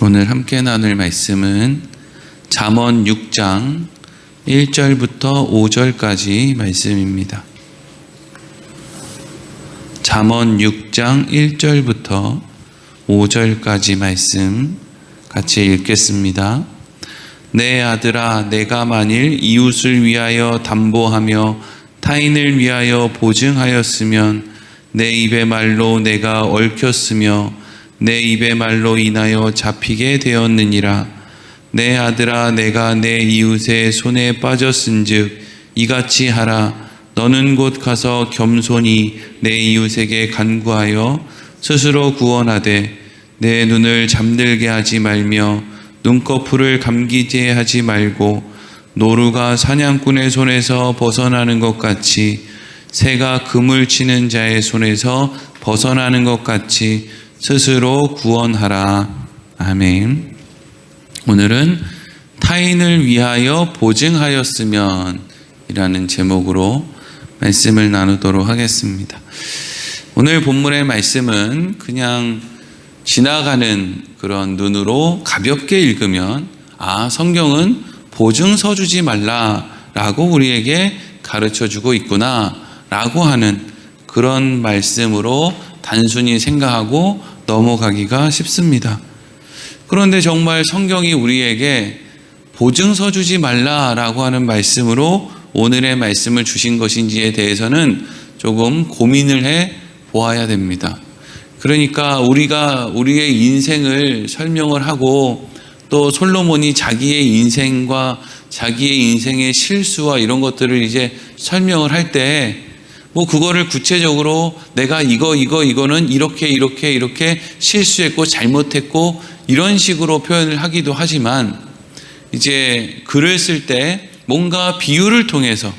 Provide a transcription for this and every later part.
오늘 함께 나눌 말씀은 잠언 6장 1절부터 5절까지 말씀입니다. 잠언 6장 1절부터 5절까지 말씀 같이 읽겠습니다. 내 아들아, 내가 만일 이웃을 위하여 담보하며 타인을 위하여 보증하였으면 내 입의 말로 내가 얽혔으며 내 입의 말로 인하여 잡히게 되었느니라. 내 아들아, 내가 내 이웃의 손에 빠졌은즉 이같이 하라. 너는 곧 가서 겸손히 내 이웃에게 간구하여 스스로 구원하되 내 눈을 잠들게 하지 말며 눈꺼풀을 감기게 하지 말고 노루가 사냥꾼의 손에서 벗어나는 것 같이 새가 그물 치는 자의 손에서 벗어나는 것 같이 스스로 구원하라. 아멘. 오늘은 타인을 위하여 보증하였으면 이라는 제목으로 말씀을 나누도록 하겠습니다. 오늘 본문의 말씀은 그냥 지나가는 그런 눈으로 가볍게 읽으면 성경은 보증서 주지 말라라고 우리에게 가르쳐주고 있구나 라고 하는 그런 말씀으로 단순히 생각하고 넘어가기가 쉽습니다. 그런데 정말 성경이 우리에게 보증서 주지 말라라고 하는 말씀으로 오늘의 말씀을 주신 것인지에 대해서는 조금 고민을 해 보아야 됩니다. 그러니까 우리가 우리의 인생을 설명을 하고 또 솔로몬이 자기의 인생과 자기의 인생의 실수와 이런 것들을 이제 설명을 할 때 그거를 구체적으로 내가 이거는 이렇게 실수했고 잘못했고 이런 식으로 표현을 하기도 하지만 이제 글을 쓸 때 뭔가 비유를 통해서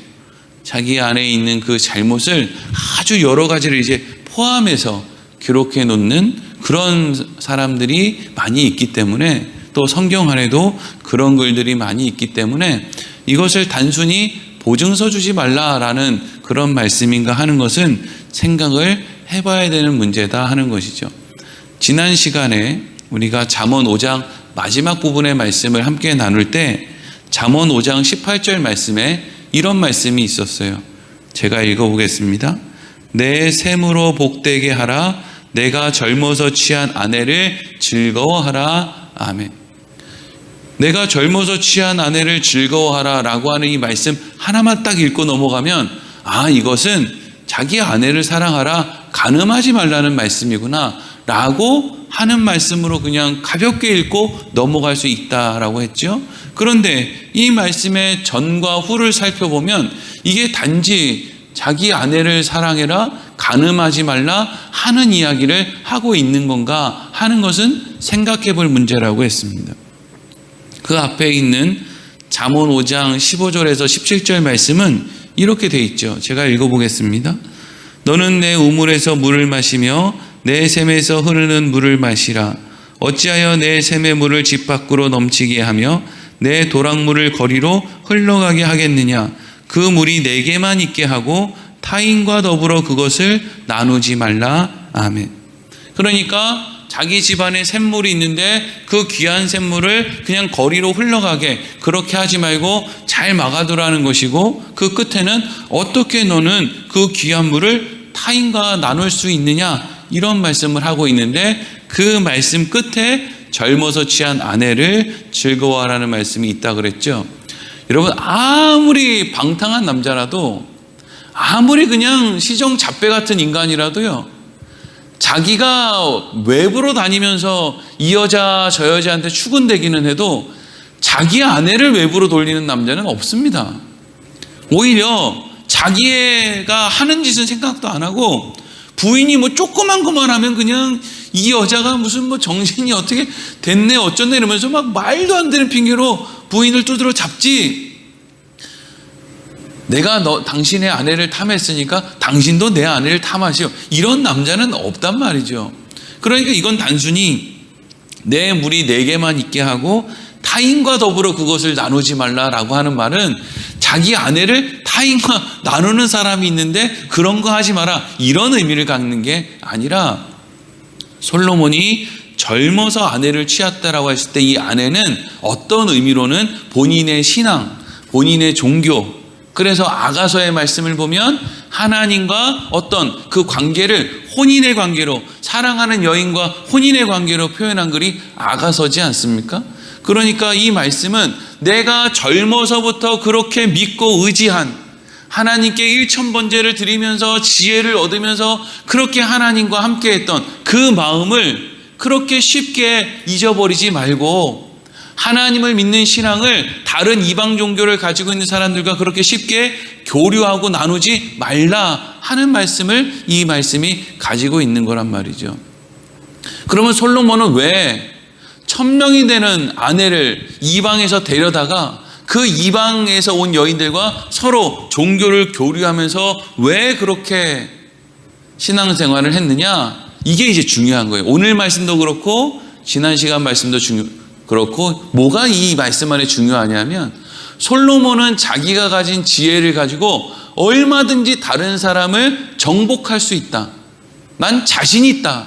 자기 안에 있는 그 잘못을 아주 여러 가지를 이제 포함해서 기록해 놓는 그런 사람들이 많이 있기 때문에 또 성경 안에도 그런 글들이 많이 있기 때문에 이것을 단순히 보증서 주지 말라라는 그런 말씀인가 하는 것은 생각을 해봐야 되는 문제다 하는 것이죠. 지난 시간에 우리가 잠언 5장 마지막 부분의 말씀을 함께 나눌 때 잠언 5장 18절 말씀에 이런 말씀이 있었어요. 제가 읽어보겠습니다. 내 샘으로 복되게 하라. 내가 젊어서 취한 아내를 즐거워하라. 아멘. 내가 젊어서 취한 아내를 즐거워하라 라고 하는 이 말씀 하나만 딱 읽고 넘어가면 이것은 자기 아내를 사랑하라, 간음하지 말라는 말씀이구나 라고 하는 말씀으로 그냥 가볍게 읽고 넘어갈 수 있다라고 했죠. 그런데 이 말씀의 전과 후를 살펴보면 이게 단지 자기 아내를 사랑해라, 간음하지 말라 하는 이야기를 하고 있는 건가 하는 것은 생각해 볼 문제라고 했습니다. 그 앞에 있는 잠언 5장 15절에서 17절 말씀은 이렇게 돼 있죠. 제가 읽어보겠습니다. 너는 내 우물에서 물을 마시며 내 샘에서 흐르는 물을 마시라. 어찌하여 내 샘의 물을 집 밖으로 넘치게 하며 내 도랑물을 거리로 흘러가게 하겠느냐. 그 물이 내게만 있게 하고 타인과 더불어 그것을 나누지 말라. 아멘. 그러니까 자기 집안에 샘물이 있는데 그 귀한 샘물을 그냥 거리로 흘러가게 그렇게 하지 말고 잘 막아두라는 것이고, 그 끝에는 어떻게 너는 그 귀한 물을 타인과 나눌 수 있느냐 이런 말씀을 하고 있는데, 그 말씀 끝에 젊어서 취한 아내를 즐거워하라는 말씀이 있다 그랬죠. 여러분, 아무리 방탕한 남자라도, 아무리 그냥 시정잡배 같은 인간이라도요, 자기가 외부로 다니면서 이 여자 저 여자한테 추근대기는 해도 자기 아내를 외부로 돌리는 남자는 없습니다. 오히려 자기가 하는 짓은 생각도 안 하고 부인이 조그만 것만 하면 그냥 이 여자가 무슨 정신이 어떻게 됐네 어쩌네 이러면서 막 말도 안 되는 핑계로 부인을 두드러 잡지. 내가 당신의 아내를 탐했으니까 당신도 내 아내를 탐하시오. 이런 남자는 없단 말이죠. 그러니까 이건 단순히 내 물이 내게만 있게 하고 타인과 더불어 그것을 나누지 말라라고 하는 말은 자기 아내를 타인과 나누는 사람이 있는데 그런 거 하지 마라 이런 의미를 갖는 게 아니라, 솔로몬이 젊어서 아내를 취했다라고 했을 때 이 아내는 어떤 의미로는 본인의 신앙, 본인의 종교, 그래서 아가서의 말씀을 보면 하나님과 어떤 그 관계를 혼인의 관계로, 사랑하는 여인과 혼인의 관계로 표현한 글이 아가서지 않습니까? 그러니까 이 말씀은 내가 젊어서부터 그렇게 믿고 의지한, 하나님께 일천번제를 드리면서 지혜를 얻으면서 그렇게 하나님과 함께했던 그 마음을 그렇게 쉽게 잊어버리지 말고, 하나님을 믿는 신앙을 다른 이방 종교를 가지고 있는 사람들과 그렇게 쉽게 교류하고 나누지 말라 하는 말씀을 이 말씀이 가지고 있는 거란 말이죠. 그러면 솔로몬은 왜 1000명이 되는 아내를 이방에서 데려다가 그 이방에서 온 여인들과 서로 종교를 교류하면서 왜 그렇게 신앙생활을 했느냐? 이게 이제 중요한 거예요. 오늘 말씀도 그렇고 지난 시간 말씀도 그렇고, 뭐가 이 말씀 안에 중요하냐면 솔로몬은 자기가 가진 지혜를 가지고 얼마든지 다른 사람을 정복할 수 있다, 난 자신 있다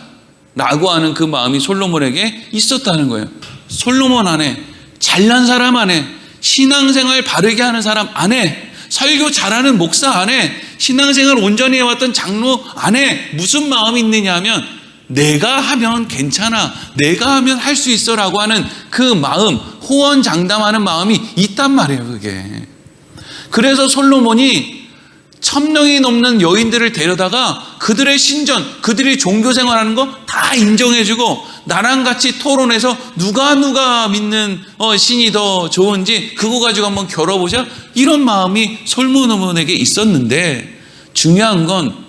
라고 하는 그 마음이 솔로몬에게 있었다는 거예요. 솔로몬 안에, 잘난 사람 안에, 신앙생활 바르게 하는 사람 안에, 설교 잘하는 목사 안에, 신앙생활 온전히 해왔던 장로 안에 무슨 마음이 있느냐 하면 내가 하면 괜찮아, 내가 하면 할 수 있어 라고 하는 그 마음, 호언장담하는 마음이 있단 말이에요. 그게. 그래서 솔로몬이 1000명이 넘는 여인들을 데려다가 그들의 신전, 그들이 종교생활하는 거 다 인정해주고 나랑 같이 토론해서 누가 믿는 신이 더 좋은지 그거 가지고 한번 겨뤄보자, 이런 마음이 솔로몬에게 있었는데, 중요한 건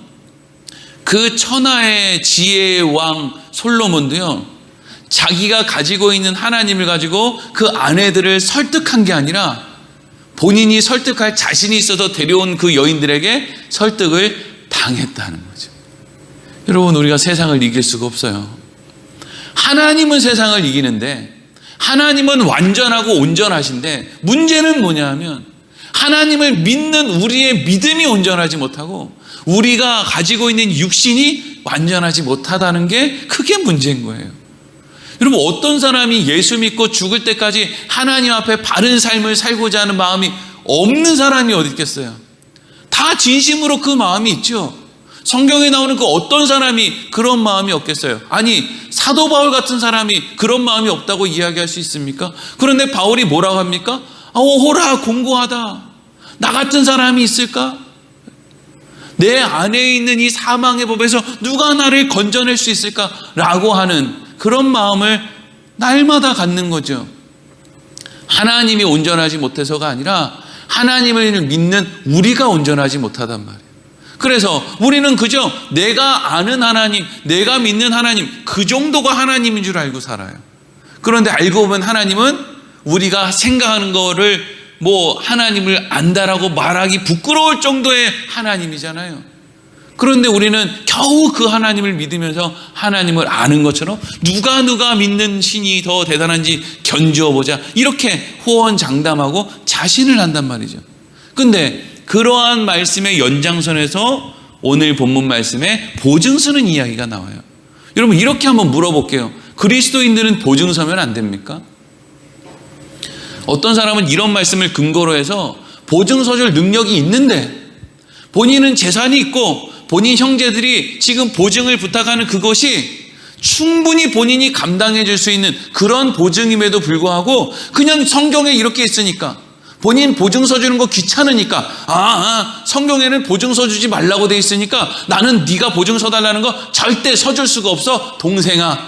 그 천하의 지혜의 왕 솔로몬도요, 자기가 가지고 있는 하나님을 가지고 그 아내들을 설득한 게 아니라 본인이 설득할 자신이 있어서 데려온 그 여인들에게 설득을 당했다는 거죠. 여러분, 우리가 세상을 이길 수가 없어요. 하나님은 세상을 이기는데, 하나님은 완전하고 온전하신데, 문제는 뭐냐 하면 하나님을 믿는 우리의 믿음이 온전하지 못하고 우리가 가지고 있는 육신이 완전하지 못하다는 게 크게 문제인 거예요. 여러분, 어떤 사람이 예수 믿고 죽을 때까지 하나님 앞에 바른 삶을 살고자 하는 마음이 없는 사람이 어디 있겠어요? 다 진심으로 그 마음이 있죠. 성경에 나오는 그 어떤 사람이 그런 마음이 없겠어요? 아니, 사도 바울 같은 사람이 그런 마음이 없다고 이야기할 수 있습니까? 그런데 바울이 뭐라고 합니까? 오호라 공고하다. 나 같은 사람이 있을까? 내 안에 있는 이 사망의 법에서 누가 나를 건져낼 수 있을까? 라고 하는 그런 마음을 날마다 갖는 거죠. 하나님이 온전하지 못해서가 아니라 하나님을 믿는 우리가 온전하지 못하단 말이에요. 그래서 우리는 그저 내가 아는 하나님, 내가 믿는 하나님, 그 정도가 하나님인 줄 알고 살아요. 그런데 알고 보면 하나님은 우리가 생각하는 거를 하나님을 안다라고 말하기 부끄러울 정도의 하나님이잖아요. 그런데 우리는 겨우 그 하나님을 믿으면서 하나님을 아는 것처럼 누가 믿는 신이 더 대단한지 견주어 보자, 이렇게 호언장담하고 자신을 한단 말이죠. 근데 그러한 말씀의 연장선에서 오늘 본문 말씀에 보증서는 이야기가 나와요. 여러분, 이렇게 한번 물어볼게요. 그리스도인들은 보증서면 안 됩니까? 어떤 사람은 이런 말씀을 근거로 해서 보증서줄 능력이 있는데, 본인은 재산이 있고 본인 형제들이 지금 보증을 부탁하는 그것이 충분히 본인이 감당해 줄 수 있는 그런 보증임에도 불구하고 그냥 성경에 이렇게 있으니까, 본인 보증서 주는 거 귀찮으니까 성경에는 보증서 주지 말라고 돼 있으니까 나는 네가 보증서 달라는 거 절대 서줄 수가 없어 동생아,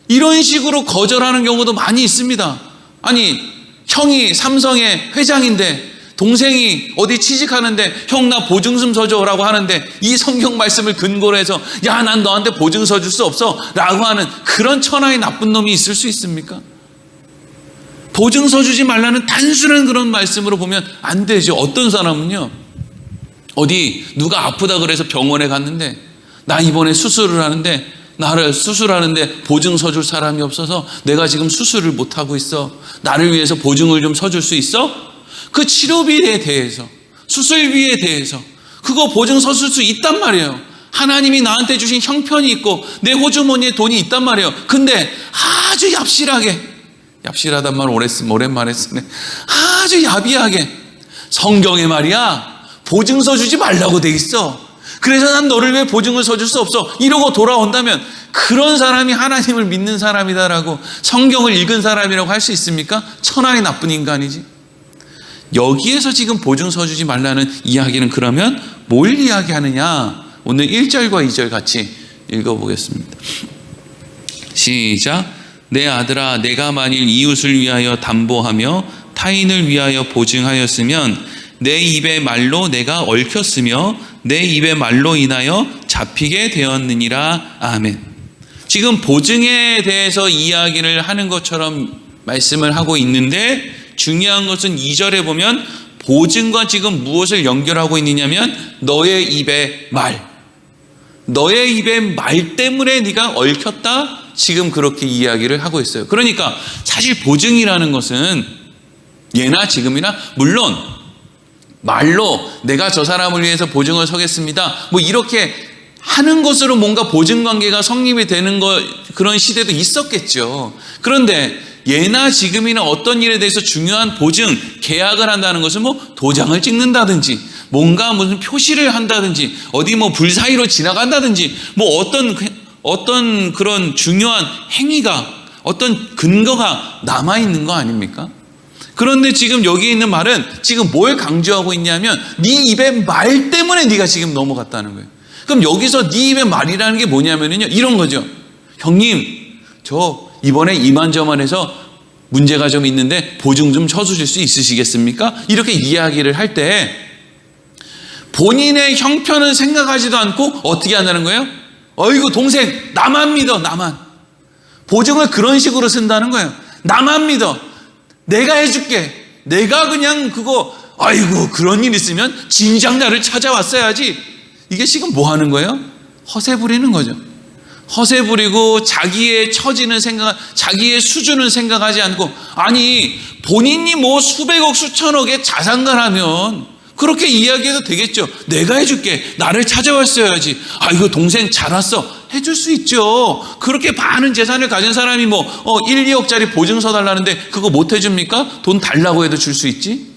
이런 식으로 거절하는 경우도 많이 있습니다. 아니, 형이 삼성의 회장인데 동생이 어디 취직하는데 형 나 보증금 서줘라고 하는데 이 성경 말씀을 근거로 해서 야, 난 너한테 보증서 줄 수 없어 라고 하는 그런 천하의 나쁜 놈이 있을 수 있습니까? 보증서 주지 말라는 단순한 그런 말씀으로 보면 안 되죠. 어떤 사람은요, 어디 누가 아프다 그래서 병원에 갔는데 나 이번에 수술을 하는데 나를 수술하는데 보증 서줄 사람이 없어서 내가 지금 수술을 못하고 있어. 나를 위해서 보증을 좀 서줄 수 있어? 그 치료비에 대해서, 수술비에 대해서 그거 보증 서줄 수 있단 말이에요. 하나님이 나한테 주신 형편이 있고 내 호주머니에 돈이 있단 말이에요. 근데 아주 얍실하단 말 오랜만에 쓰네. 아주 야비하게 성경에 말이야 보증서 주지 말라고 돼 있어. 그래서 난 너를 왜 보증을 서줄 수 없어 이러고 돌아온다면 그런 사람이 하나님을 믿는 사람이다라고 성경을 읽은 사람이라고 할 수 있습니까? 천하의 나쁜 인간이지. 여기에서 지금 보증 서주지 말라는 이야기는 그러면 뭘 이야기하느냐? 오늘 1절과 2절 같이 읽어보겠습니다. 시작. 내 아들아 내가 만일 이웃을 위하여 담보하며 타인을 위하여 보증하였으면 내 입의 말로 내가 얽혔으며 내 입의 말로 인하여 잡히게 되었느니라. 아멘. 지금 보증에 대해서 이야기를 하는 것처럼 말씀을 하고 있는데 중요한 것은 2절에 보면 보증과 지금 무엇을 연결하고 있느냐면 너의 입의 말. 너의 입의 말 때문에 네가 얽혔다. 지금 그렇게 이야기를 하고 있어요. 그러니까 사실 보증이라는 것은 예나 지금이나 물론 말로 내가 저 사람을 위해서 보증을 서겠습니다. 뭐 이렇게 하는 것으로 뭔가 보증 관계가 성립이 되는 그런 시대도 있었겠죠. 그런데 예나 지금이나 어떤 일에 대해서 중요한 보증, 계약을 한다는 것은 뭐 도장을 찍는다든지 뭔가 무슨 표시를 한다든지 어디 뭐 불사이로 지나간다든지 뭐 어떤 그런 중요한 행위가 어떤 근거가 남아있는 거 아닙니까? 그런데 지금 여기 있는 말은 지금 뭘 강조하고 있냐면 네 입의 말 때문에 네가 지금 넘어갔다는 거예요. 그럼 여기서 네 입의 말이라는 게 뭐냐면요 이런 거죠. 형님 저 이번에 이만저만해서 문제가 좀 있는데 보증 좀 쳐주실 수 있으시겠습니까? 이렇게 이야기를 할 때 본인의 형편은 생각하지도 않고 어떻게 한다는 거예요? 어이구 동생 나만 믿어 나만. 보증을 그런 식으로 쓴다는 거예요. 나만 믿어. 내가 해줄게. 내가 그냥 그거 아이고 그런 일 있으면 진작 나를 찾아왔어야지. 이게 지금 뭐 하는 거예요? 허세 부리는 거죠. 허세 부리고 자기의 처지는 자기의 수준은 생각하지 않고 아니 본인이 뭐 수백억 수천억의 자산가라면 그렇게 이야기해도 되겠죠. 내가 해줄게. 나를 찾아왔어야지. 아이고 동생 잘 왔어. 해줄 수 있죠. 그렇게 많은 재산을 가진 사람이 뭐 1, 2억짜리 보증서 달라는데 그거 못 해줍니까? 돈 달라고 해도 줄 수 있지.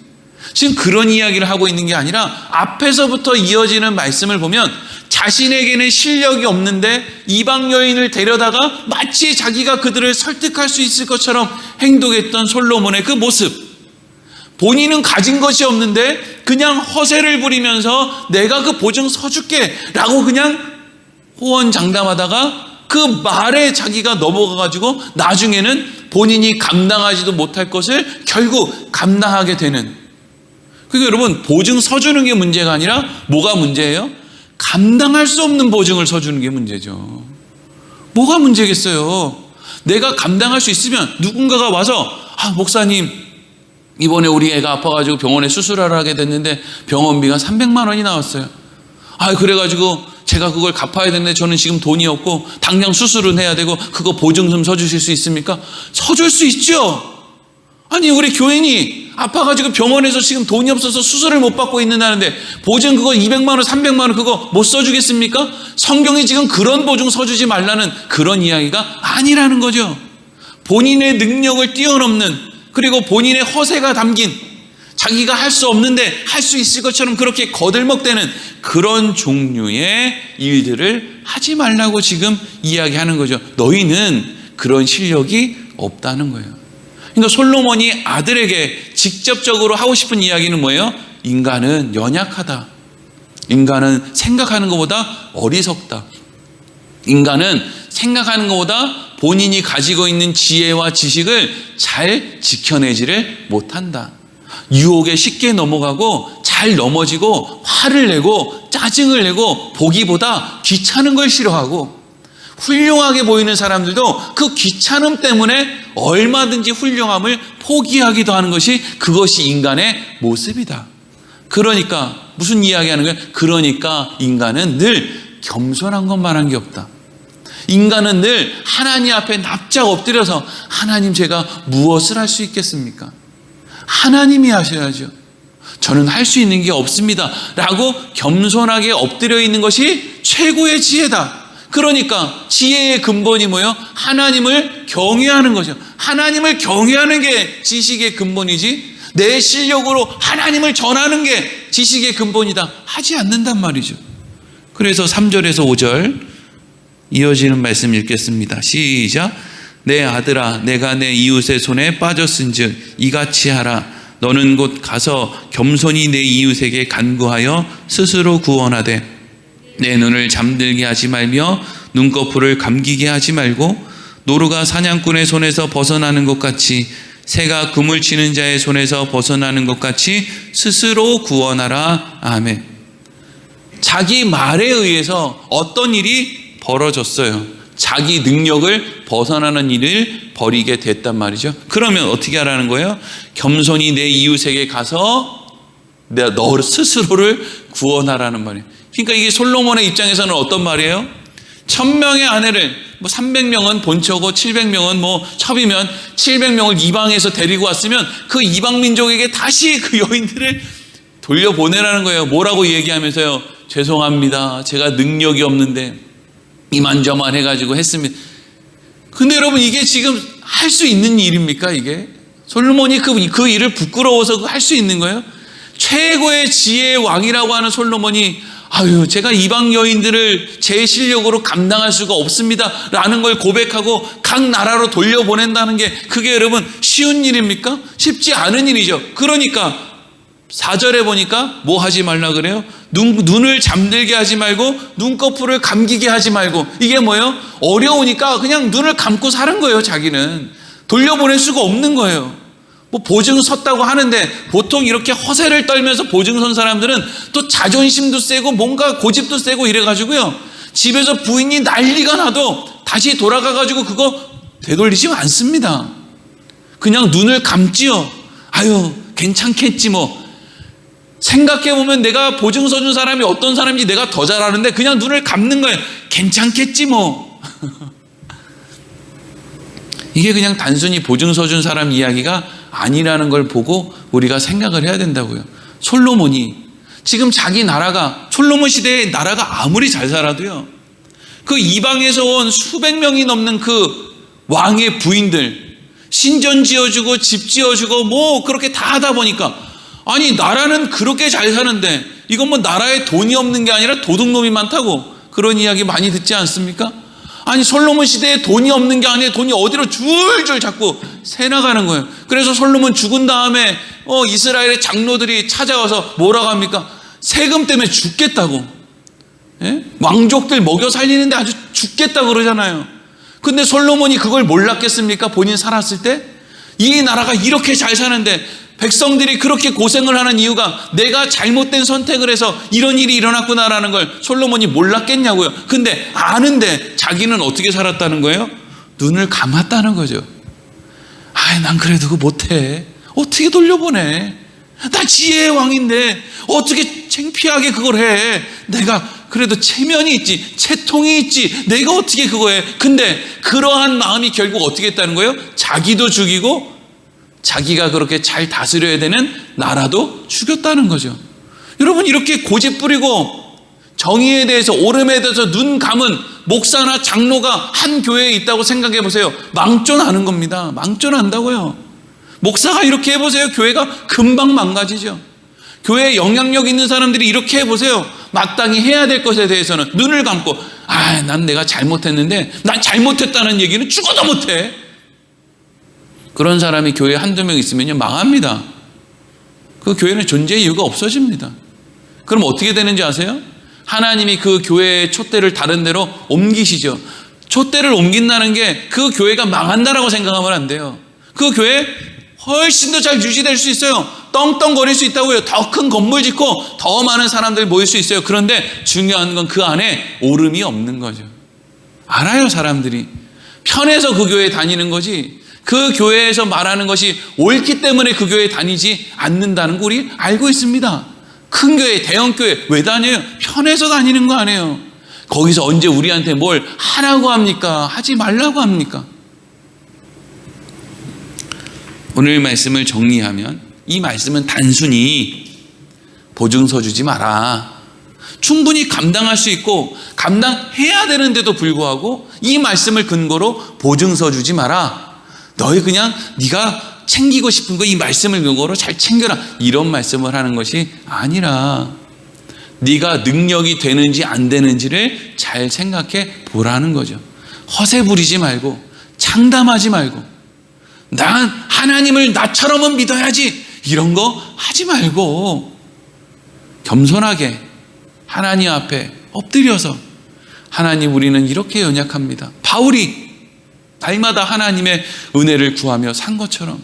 지금 그런 이야기를 하고 있는 게 아니라 앞에서부터 이어지는 말씀을 보면 자신에게는 실력이 없는데 이방 여인을 데려다가 마치 자기가 그들을 설득할 수 있을 것처럼 행동했던 솔로몬의 그 모습. 본인은 가진 것이 없는데 그냥 허세를 부리면서 내가 그 보증 서줄게 라고 그냥 호언장담하다가 그 말에 자기가 넘어가가지고 나중에는 본인이 감당하지도 못할 것을 결국 감당하게 되는. 그러니까 여러분 보증 서주는 게 문제가 아니라 뭐가 문제예요? 감당할 수 없는 보증을 서주는 게 문제죠. 뭐가 문제겠어요? 내가 감당할 수 있으면 누군가가 와서 목사님 이번에 우리 애가 아파가지고 병원에 수술하러 하게 됐는데 병원비가 300만 원이 나왔어요. 그래가지고 제가 그걸 갚아야 되는데 저는 지금 돈이 없고 당장 수술은 해야 되고 그거 보증 좀 서주실 수 있습니까? 서줄 수 있죠. 아니 우리 교인이 아파가지고 병원에서 지금 돈이 없어서 수술을 못 받고 있는다는데 보증 그거 200만 원 300만 원 그거 못 써주겠습니까? 성경이 지금 그런 보증 서주지 말라는 그런 이야기가 아니라는 거죠. 본인의 능력을 뛰어넘는 그리고 본인의 허세가 담긴 자기가 할 수 없는데 할 수 있을 것처럼 그렇게 거들먹대는 그런 종류의 일들을 하지 말라고 지금 이야기하는 거죠. 너희는 그런 실력이 없다는 거예요. 그러니까 솔로몬이 아들에게 직접적으로 하고 싶은 이야기는 뭐예요? 인간은 연약하다. 인간은 생각하는 것보다 어리석다. 인간은 생각하는 것보다 본인이 가지고 있는 지혜와 지식을 잘 지켜내지를 못한다. 유혹에 쉽게 넘어가고 잘 넘어지고 화를 내고 짜증을 내고 보기보다 귀찮은 걸 싫어하고 훌륭하게 보이는 사람들도 그 귀찮음 때문에 얼마든지 훌륭함을 포기하기도 하는 것이 그것이 인간의 모습이다. 그러니까 무슨 이야기하는 거예요? 그러니까 인간은 늘 겸손한 것만한 게 없다. 인간은 늘 하나님 앞에 납작 엎드려서 하나님 제가 무엇을 할 수 있겠습니까? 하나님이 하셔야죠. 저는 할 수 있는 게 없습니다 라고 겸손하게 엎드려 있는 것이 최고의 지혜다. 그러니까 지혜의 근본이 뭐예요? 하나님을 경외하는 거죠. 하나님을 경외하는 게 지식의 근본이지, 내 실력으로 하나님을 전하는 게 지식의 근본이다 하지 않는단 말이죠. 그래서 3절에서 5절 이어지는 말씀 읽겠습니다. 시작. 내 아들아, 내가 내 이웃의 손에 빠졌은즉 이같이 하라. 너는 곧 가서 겸손히 내 이웃에게 간구하여 스스로 구원하되 내 눈을 잠들게 하지 말며 눈꺼풀을 감기게 하지 말고, 노루가 사냥꾼의 손에서 벗어나는 것 같이 새가 그물 치는 자의 손에서 벗어나는 것 같이 스스로 구원하라. 아멘. 자기 말에 의해서 어떤 일이 벌어졌어요. 자기 능력을 벗어나는 일을 벌이게 됐단 말이죠. 그러면 어떻게 하라는 거예요? 겸손히 내 이웃에게 가서 내가 너 스스로를 구원하라는 말이에요. 그러니까 이게 솔로몬의 입장에서는 어떤 말이에요? 1000명의 아내를, 300명은 본처고 700명은 첩이면 700명을 이방에서 데리고 왔으면 그 이방 민족에게 다시 그 여인들을 돌려보내라는 거예요. 뭐라고 얘기하면서요? 죄송합니다. 제가 능력이 없는데 이만저만 해가지고 했습니다. 근데 여러분, 이게 지금 할 수 있는 일입니까? 이게 솔로몬이 그 일을 부끄러워서 할 수 있는 거예요? 최고의 지혜의 왕이라고 하는 솔로몬이 제가 이방 여인들을 제 실력으로 감당할 수가 없습니다 라는 걸 고백하고 각 나라로 돌려보낸다는 게 그게 여러분 쉬운 일입니까? 쉽지 않은 일이죠. 그러니까 4절에 보니까 뭐 하지 말라 그래요? 눈을 잠들게 하지 말고 눈꺼풀을 감기게 하지 말고. 이게 뭐예요? 어려우니까 그냥 눈을 감고 사는 거예요. 자기는 돌려보낼 수가 없는 거예요. 보증 섰다고 하는데 보통 이렇게 허세를 떨면서 보증 선 사람들은 또 자존심도 세고 뭔가 고집도 세고 이래가지고요, 집에서 부인이 난리가 나도 다시 돌아가가지고 그거 되돌리지 않습니다. 그냥 눈을 감지요. 괜찮겠지 생각해보면 내가 보증 서준 사람이 어떤 사람인지 내가 더 잘 아는데 그냥 눈을 감는 거예요. 괜찮겠지 이게 그냥 단순히 보증 서준 사람 이야기가 아니라는 걸 보고 우리가 생각을 해야 된다고요. 솔로몬이 지금 자기 나라가, 솔로몬 시대의 나라가 아무리 잘 살아도요, 그 이방에서 온 수백 명이 넘는 그 왕의 부인들 신전 지어주고 집 지어주고 그렇게 다 하다 보니까, 아니 나라는 그렇게 잘 사는데 이건 나라에 돈이 없는 게 아니라 도둑놈이 많다고 그런 이야기 많이 듣지 않습니까? 아니 솔로몬 시대에 돈이 없는 게 아니라 돈이 어디로 줄줄 자꾸 새나가는 거예요. 그래서 솔로몬 죽은 다음에 이스라엘의 장로들이 찾아와서 뭐라고 합니까? 세금 때문에 죽겠다고. 예? 왕족들 먹여 살리는데 아주 죽겠다고 그러잖아요. 근데 솔로몬이 그걸 몰랐겠습니까? 본인 살았을 때? 이 나라가 이렇게 잘 사는데 백성들이 그렇게 고생을 하는 이유가 내가 잘못된 선택을 해서 이런 일이 일어났구나라는 걸 솔로몬이 몰랐겠냐고요. 근데 아는데 자기는 어떻게 살았다는 거예요? 눈을 감았다는 거죠. 난 그래도 그거 못해. 어떻게 돌려보내? 나 지혜의 왕인데 어떻게 창피하게 그걸 해? 내가 그래도 체면이 있지, 채통이 있지, 내가 어떻게 그거 해? 근데 그러한 마음이 결국 어떻게 했다는 거예요? 자기도 죽이고 자기가 그렇게 잘 다스려야 되는 나라도 죽였다는 거죠. 여러분, 이렇게 고집 부리고 정의에 대해서, 옳음에 대해서 눈 감은 목사나 장로가 한 교회에 있다고 생각해 보세요. 망존하는 겁니다. 망존한다고요. 목사가 이렇게 해보세요. 교회가 금방 망가지죠. 교회에 영향력 있는 사람들이 이렇게 해보세요. 마땅히 해야 될 것에 대해서는 눈을 감고 난 내가 잘못했는데, 난 잘못했다는 얘기는 죽어도 못해. 그런 사람이 교회에 한두 명 있으면요, 망합니다. 그 교회는 존재의 이유가 없어집니다. 그럼 어떻게 되는지 아세요? 하나님이 그 교회의 촛대를 다른 데로 옮기시죠. 촛대를 옮긴다는 게 그 교회가 망한다라고 생각하면 안 돼요. 그 교회 훨씬 더 잘 유지될 수 있어요. 떵떵거릴 수 있다고요. 더 큰 건물 짓고 더 많은 사람들 모일 수 있어요. 그런데 중요한 건 그 안에 옳음이 없는 거죠. 알아요, 사람들이. 편해서 그 교회에 다니는 거지, 그 교회에서 말하는 것이 옳기 때문에 그 교회에 다니지 않는다는 거 우리 알고 있습니다. 큰 교회, 대형 교회 왜 다녀요? 편해서 다니는 거 아니에요. 거기서 언제 우리한테 뭘 하라고 합니까? 하지 말라고 합니까? 오늘 말씀을 정리하면 이 말씀은 단순히 보증서 주지 마라. 충분히 감당할 수 있고 감당해야 되는데도 불구하고 이 말씀을 근거로 보증서 주지 마라. 너희 그냥 네가 챙기고 싶은 거 이 말씀을 근거로 잘 챙겨라. 이런 말씀을 하는 것이 아니라 네가 능력이 되는지 안 되는지를 잘 생각해 보라는 거죠. 허세 부리지 말고 장담하지 말고 난 하나님을 나처럼은 믿어야지 이런 거 하지 말고 겸손하게 하나님 앞에 엎드려서 하나님 우리는 이렇게 연약합니다. 바울이 날마다 하나님의 은혜를 구하며 산 것처럼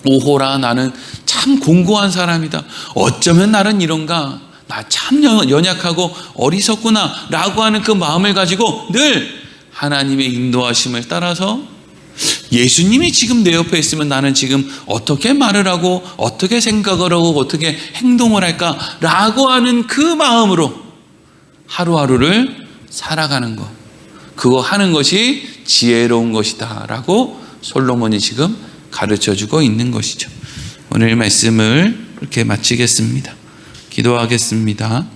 오호라 나는 참 공고한 사람이다. 어쩌면 나는 이런가. 나 참 연약하고 어리석구나 라고 하는 그 마음을 가지고 늘 하나님의 인도하심을 따라서 예수님이 지금 내 옆에 있으면 나는 지금 어떻게 말을 하고 어떻게 생각을 하고 어떻게 행동을 할까 라고 하는 그 마음으로 하루하루를 살아가는 것, 그거 하는 것이 지혜로운 것이다 라고 솔로몬이 지금 가르쳐주고 있는 것이죠. 오늘 말씀을 이렇게 마치겠습니다. 기도하겠습니다.